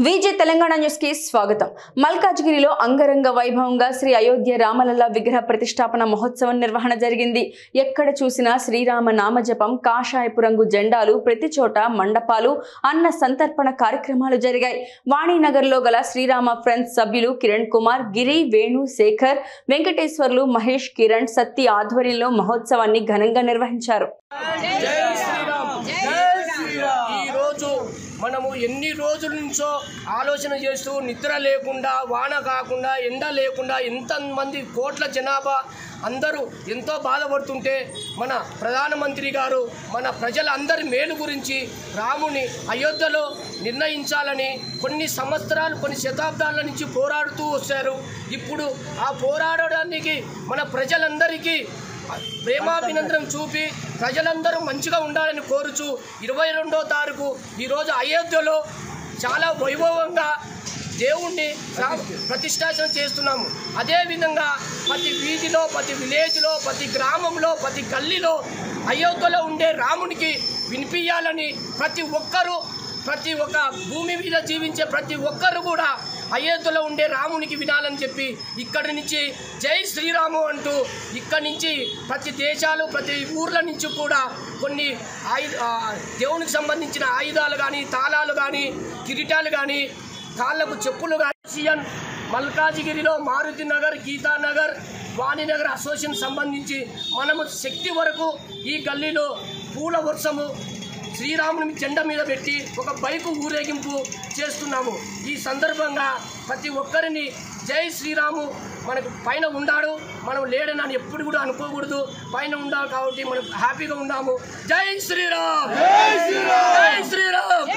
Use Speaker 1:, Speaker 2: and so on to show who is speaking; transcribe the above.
Speaker 1: VJ Telangana news కి స్వాగతం। మల్కాజ్గిరిలో అంగరంగ వైభవంగా శ్రీ అయోధ్య రామలల్ల విగ్రహ ప్రతిష్టాపన మహోత్సవం నిర్వహణ జరిగింది। ఎక్కడ చూసినా శ్రీరామ నామజపం, కాషాయపు రంగు జెండాలు, ప్రతి చోట మండపాలు, అన్న సంతర్పణ కార్యక్రమాలు జరిగాయి। వాణినగర్లో గల శ్రీరామ ఫ్రెండ్స్ సభ్యులు కిరణ్ కుమార్, గిరి, వేణు, శేఖర్, వెంకటేశ్వర్లు, మహేష్, కిరణ్, సత్తి ఆధ్వర్యంలో మహోత్సవాన్ని ఘనంగా నిర్వహించారు।
Speaker 2: మనము ఎన్ని రోజుల నుంచో ఆలోచన చేస్తూ నిద్ర లేకుండా, వాన కాకుండా, ఎండ లేకుండా, ఎంతమంది కోట్ల జనాభా అందరూ ఎంతో బాధపడుతుంటే మన ప్రధానమంత్రి గారు మన ప్రజలందరి మేలు గురించి రాముని అయోధ్యలో నిర్ణయించాలని కొన్ని సంవత్సరాలు, కొన్ని శతాబ్దాల నుంచి పోరాడుతూ వచ్చారు। ఇప్పుడు ఆ పోరాడడానికి మన ప్రజలందరికీ ప్రేమాభినందనం చూపి ప్రజలందరూ మంచిగా ఉండాలని కోరుచు 22వ తారీఖు ఈరోజు అయోధ్యలో చాలా వైభవంగా దేవుణ్ణి ప్రతిష్ఠాపన చేస్తున్నాము। అదేవిధంగా ప్రతి వీధిలో, ప్రతి విలేజ్లో, ప్రతి గ్రామంలో, ప్రతి గల్లీలో అయోధ్యలో ఉండే రామునికి వినిపించాలని ప్రతి ఒక్క భూమి మీద జీవించే ప్రతి ఒక్కరు కూడా అయోధ్యలో ఉండే రామునికి వినాలని చెప్పి ఇక్కడి నుంచి జై శ్రీరాము అంటూ ఇక్కడి నుంచి ప్రతి దేశాలు, ప్రతి ఊర్ల నుంచి కూడా కొన్ని దేవునికి సంబంధించిన ఆయుధాలు కానీ, తాళాలు కానీ, కిరీటాలు కానీ, కాళ్ళకు చెప్పులు కానీ మల్కాజిగిరిలో మారుతి నగర్, గీతానగర్, వాణినగర్ అసోసియేషన్ సంబంధించి మనము శక్తి వరకు ఈ గల్లీలో పూల వర్షము శ్రీరాముని జెండా మీద పెట్టి ఒక బైకు ఊరేగింపు చేస్తున్నాము। ఈ సందర్భంగా ప్రతి ఒక్కరిని జై శ్రీరాము మనకు పైన ఉన్నాడు, మనం లేడని ఎప్పుడు కూడా అనుకోకూడదు, పైన ఉండాలి కాబట్టి మనం హ్యాపీగా ఉన్నాము। జై శ్రీరామ్, జై శ్రీరామ్, జై శ్రీరామ్।